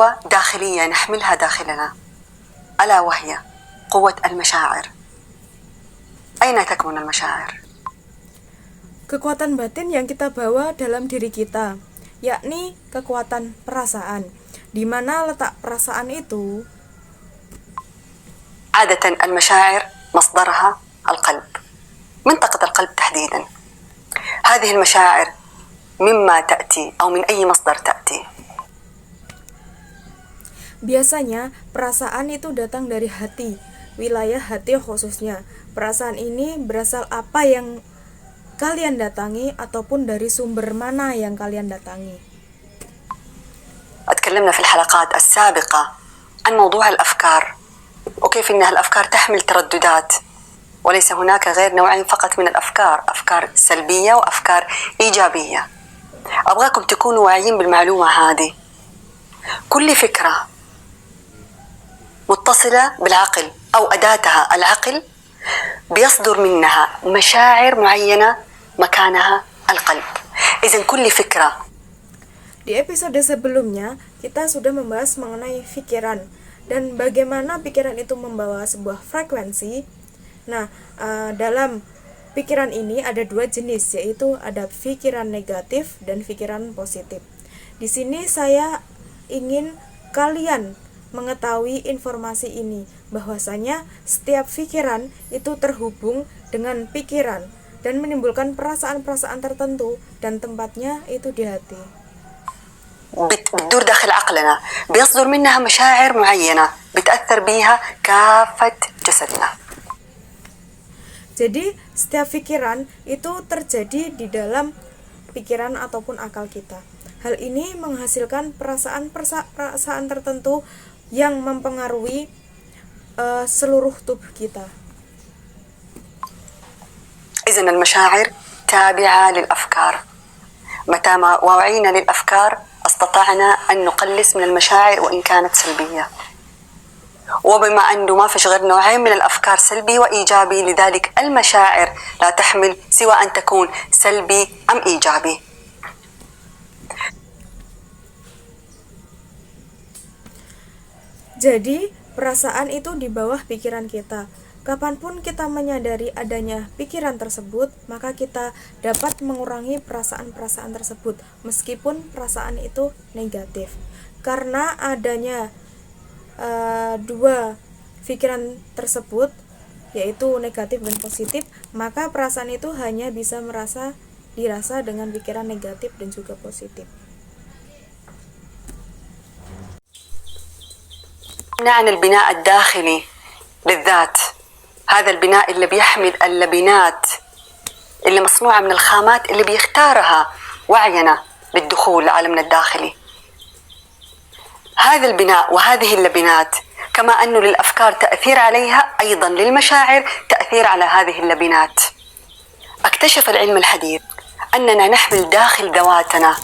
قوة داخلية نحملها داخلنا ألا وهي قوة المشاعر. أين تكمن المشاعر؟ Kekuatan batin yang kita bawa dalam diri kita, yakni kekuatan perasaan. Di mana letak perasaan itu? عادة المشاعر مصدرها القلب، منطقة القلب تحديدا. هذه المشاعر مما تأتي أو من أي مصدر تأتي؟ Biasanya perasaan itu datang dari hati, wilayah hati khususnya. Perasaan ini berasal apa yang kalian datangi ataupun dari sumber mana yang kalian datangi. تكلمنا في الحلقات السابقة عن موضوع الأفكار وكيف أنها الأفكار تحمل ترددات، وليس هناك غير نوعين فقط من الأفكار، أفكار سلبية وأفكار إيجابية. أبغاكم تكونوا واعيين بالمعلومة هذه. كل فكرة متصلة بالعقل أو أداتها العقل بيصدر منها مشاعر معينة مكانها القلب. إذن كل فكرة. Di episode sebelumnya, kita sudah membahas mengenai pikiran dan bagaimana pikiran itu membawa sebuah frekuensi. Nah, dalam pikiran ini ada dua jenis, yaitu ada pikiran negatif dan pikiran positif. Di sini saya ingin kalian mengetahui informasi ini, bahwasanya setiap pikiran itu terhubung dengan pikiran dan menimbulkan perasaan-perasaan tertentu dan tempatnya itu di hati. بتدور داخل عقلنا، بيصدر منها مشاعر معينة بتأثر بيها كافة جسدنا. Jadi setiap pikiran itu terjadi di dalam pikiran ataupun akal kita. Hal ini menghasilkan perasaan tertentu yang mempengaruhi seluruh tubuh kita. إذن المشاعر تابعة للأفكار. متى ما وعينا للأفكار استطعنا أن نقلص من المشاعر وإن كانت سلبية. وبما أنه ما فيش غير نوعين من الأفكار سلبي وإيجابي، لذلك المشاعر لا تحمل سوى أن تكون سلبي أم إيجابي. Jadi perasaan itu di bawah pikiran kita. Kapanpun kita menyadari adanya pikiran tersebut, maka kita dapat mengurangi perasaan-perasaan tersebut, meskipun perasaan itu negatif. Karena adanya dua pikiran tersebut, yaitu negatif dan positif, maka perasaan itu hanya bisa dirasa dengan pikiran negatif dan juga positif. عن البناء الداخلي للذات، هذا البناء اللي بيحمل اللبنات اللي مصنوعة من الخامات اللي بيختارها وعينا للدخول لعالمنا الداخلي. هذا البناء وهذه اللبنات كما أنه للأفكار تأثير عليها، أيضا للمشاعر تأثير على هذه اللبنات. اكتشف العلم الحديث أننا نحمل داخل ذواتنا.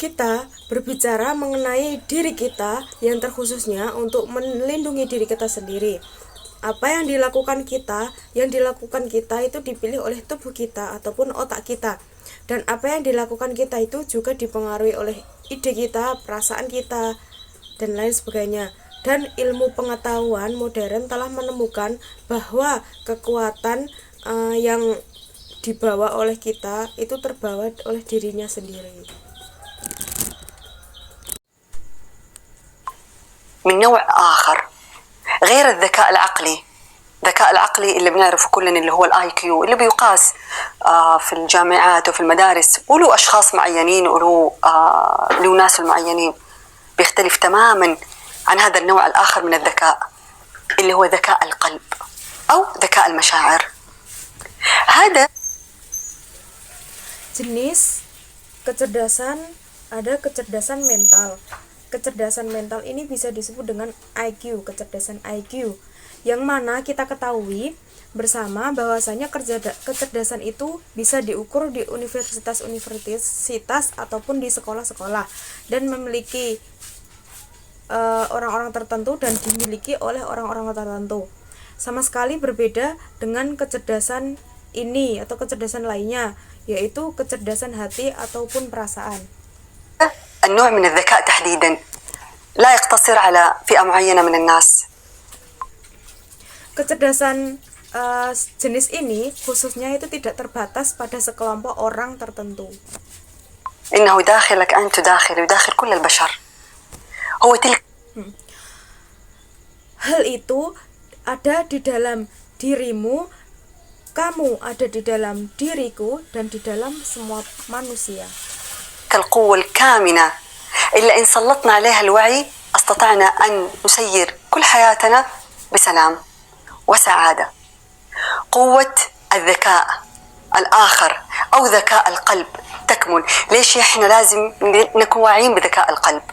Kita berbicara mengenai diri kita yang terkhususnya untuk melindungi diri kita sendiri. Apa yang dilakukan kita itu dipilih oleh tubuh kita ataupun otak kita. Dan apa yang dilakukan kita itu juga dipengaruhi oleh ide kita, perasaan kita, dan lain sebagainya. Dan ilmu pengetahuan modern telah menemukan bahwa kekuatan yang dibawa oleh kita itu terbawa oleh dirinya sendiri. من نوع آخر غير الذكاء العقلي. الذكاء العقلي اللي بنعرفه كلنا اللي هو الآي كيو، اللي بيقاس في الجامعات وفي المدارس، وله أشخاص معينين وله ناس معينين، بيختلف تماما عن هذا النوع الآخر من الذكاء اللي هو ذكاء القلب أو ذكاء المشاعر. هذا jenis kecerdasan, ada kecerdasan mental. Kecerdasan mental ini bisa disebut dengan IQ, kecerdasan IQ, yang mana kita ketahui bersama bahwasanya kecerdasan itu bisa diukur di universitas ataupun di sekolah-sekolah dan memiliki orang-orang tertentu dan dimiliki oleh orang-orang tertentu. Sama sekali berbeda dengan kecerdasan ini atau kecerdasan lainnya, yaitu kecerdasan hati ataupun perasaan. النوع من الذكاء تحديدا لا يقتصر على فئة معينة من الناس. Kecerdasan jenis ini khususnya itu tidak terbatas pada sekelompok orang tertentu. إنه داخلك أنت وداخل كل البشر. هو تلك Hal itu ada di dalam dirimu, kamu ada di dalam diriku, dan di dalam semua manusia. كالقوة الكامنة إلا إن سلطنا عليها الوعي استطعنا أن نسير كل حياتنا بسلام وسعادة. قوة الذكاء الآخر أو ذكاء القلب تكمن. ليش إحنا لازم نكون واعيين بذكاء القلب؟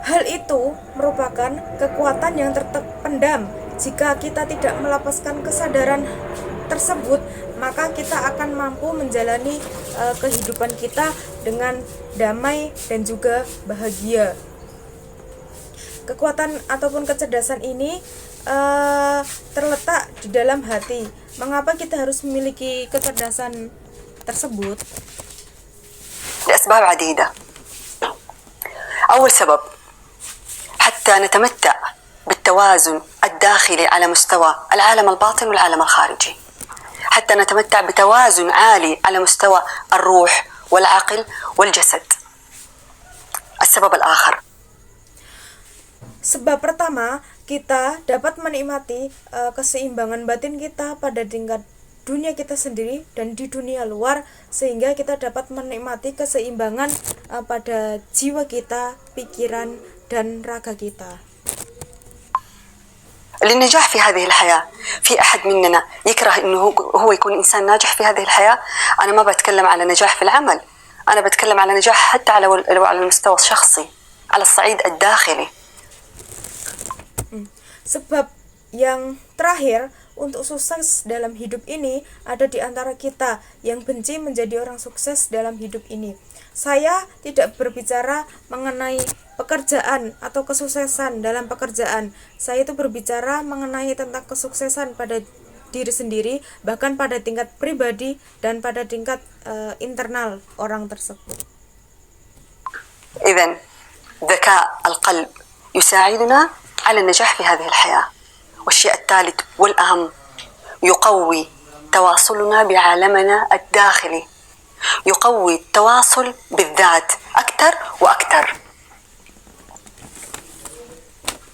Hal itu merupakan kekuatan yang terpendam. Jika kita tidak melepaskan kesadaran tersebut, maka kita akan mampu menjalani kehidupan kita dengan damai dan juga bahagia. Kekuatan ataupun kecerdasan ini terletak di dalam hati. Mengapa kita harus memiliki kecerdasan tersebut? لأسباب عديدة. أول سبب حتى نتمتع بالتوازن الداخلي على مستوى العالم الباطن والعالم الخارجي، حتى نتمتع بتوازن عالي على مستوى الروح والعقل والجسد. السبب الآخر، sebab pertama, kita dapat menikmati keseimbangan batin kita pada tingkat dunia kita sendiri dan di dunia luar, sehingga kita dapat menikmati keseimbangan pada jiwa kita, pikiran, dan raga kita. للنجاح في هذه الحياة، في أحد مننا يكره إنه هو يكون إنسان ناجح في هذه الحياة؟ أنا ما بتكلم على نجاح في العمل، أنا بتكلم على نجاح حتى على المستوى الشخصي، على الصعيد الداخلي. Sebab yang terakhir, untuk sukses dalam hidup ini ada di antara kita yang benci menjadi orang sukses dalam hidup ini. Saya tidak berbicara mengenai pekerjaan atau kesuksesan dalam pekerjaan. Saya itu berbicara mengenai tentang kesuksesan pada diri sendiri, bahkan pada tingkat pribadi dan pada tingkat internal orang tersebut. إذن ذكاء القلب يساعدنا على النجاح في هذه الحياة. والشيء الثالث والأهم، يقوي تواصلنا بعالمنا الداخلي، يقوي التواصل بالذات أكثر وأكثر.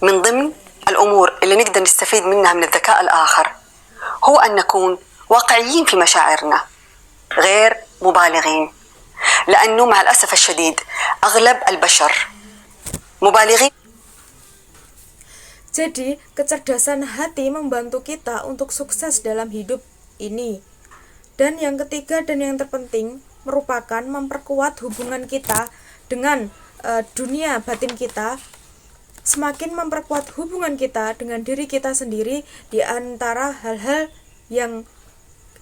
من ضمن الأمور اللي نقدر نستفيد منها من الذكاء الآخر هو أن نكون واقعيين في مشاعرنا غير مبالغين، لأنه مع الأسف الشديد أغلب البشر مبالغين. Jadi, kecerdasan hati membantu kita untuk sukses dalam hidup ini. Dan yang ketiga dan yang terpenting merupakan memperkuat hubungan kita dengan dunia batin kita. Semakin memperkuat hubungan kita dengan diri kita sendiri di antara hal-hal yang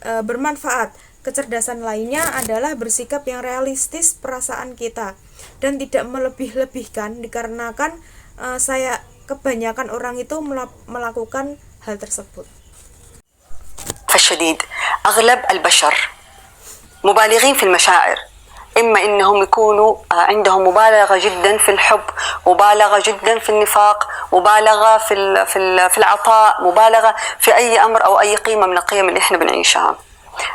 bermanfaat. Kecerdasan lainnya adalah bersikap yang realistis perasaan kita dan tidak melebih-lebihkan, dikarenakan kebanyakan orang itu melakukan hal tersebut. فالشديد أغلب البشر مبالغين في المشاعر، إما إنهم يكونوا عندهم مبالغة جدا في الحب، مبالغة جدا في النفاق، مبالغة في العطاء، مبالغة في أي أمر أو أي قيمة من القيم اللي إحنا بنعيشها.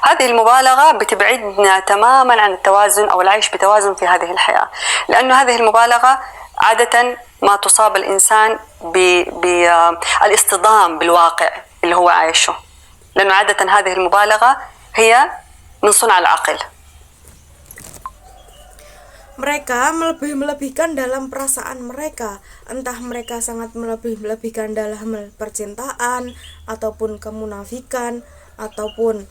هذه المبالغة بتبعدنا تماما عن التوازن أو العيش بتوازن في هذه الحياة، لأنه هذه المبالغة عادة ما تصاب الإنسان بالاصطدام بالواقع اللي هو عايشه، لأنه عادة هذه المبالغة هي من صنع العقل. Mereka melebih-melebihkan dalam perasaan mereka, entah mereka sangat melebih-melebihkan dalam percintaan, ataupun kemunafikan, ataupun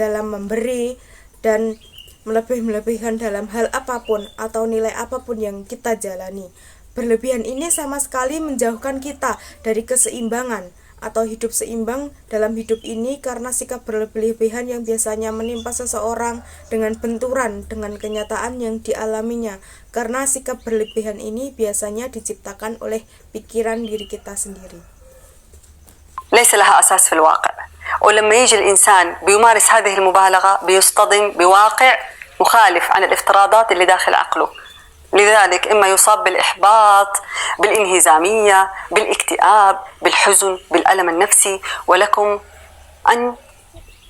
dalam memberi, dan melebih-melebihkan dalam hal apapun atau nilai apapun yang kita jalani. Berlebihan ini sama sekali menjauhkan kita dari keseimbangan atau hidup seimbang dalam hidup ini, karena sikap berlebihan yang biasanya menimpa seseorang dengan benturan dengan kenyataan yang dialaminya, karena sikap berlebihan ini biasanya diciptakan oleh pikiran diri kita sendiri. ليس لها أساس في الواقع، ولما يجي الإنسان بيمارس هذه المبالغة بيصطدم بواقع مخالف عن الافتراضات اللي داخل عقله. لذلك إما يصاب بالإحباط، بالانهزامية، بالاكتئاب، بالحزن، بالألم النفسي. ولكم أن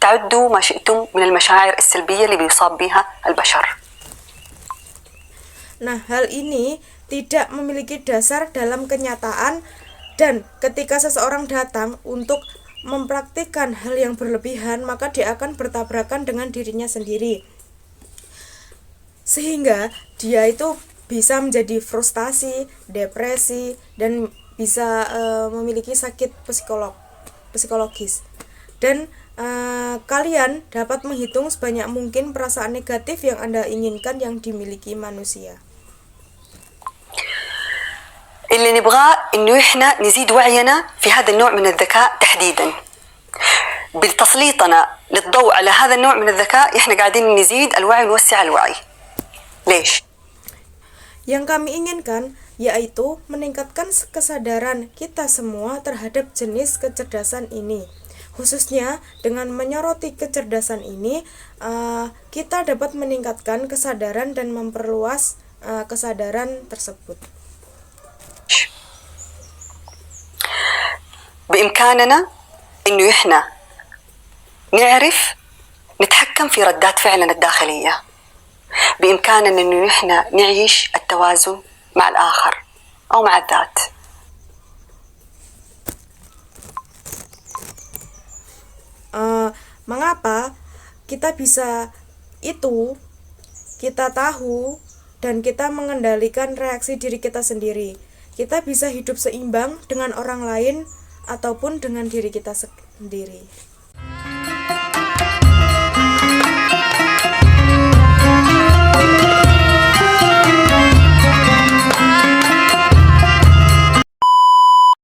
تعدوا ما شئتم من المشاعر السلبية اللي بيصاب بها البشر. Nah, hal ini tidak memiliki dasar dalam kenyataan, dan ketika seseorang datang untuk mempraktikkan hal yang berlebihan, maka dia akan bertabrakan dengan dirinya sendiri. Sehingga dia itu bisa menjadi frustasi, depresi, dan bisa memiliki sakit psikologis. Dan kalian dapat menghitung sebanyak mungkin perasaan negatif yang Anda inginkan yang dimiliki manusia. اللي نبغاه إنه إحنا نزيد وعينا في هذا النوع من الذكاء تحديدا. بتسليطنا للضوء على هذا النوع من الذكاء إحنا قاعدين نزيد الوعي ونوسع الوعي. ليش؟ Yang kami inginkan yaitu meningkatkan kesadaran kita semua terhadap jenis kecerdasan ini. Khususnya dengan menyoroti kecerdasan ini, kita dapat meningkatkan kesadaran dan memperluas kesadaran tersebut. بإمكاننا إنه إحنا نعرف نتحكم في ردات فعلنا الداخلية. بإمكاننا إنه إحنا نعيش التوازن مع الآخر أو مع الذات. Mengapa kita bisa itu? Kita tahu dan kita mengendalikan reaksi diri kita sendiri. Kita bisa hidup seimbang dengan orang lain ataupun dengan diri kita sendiri.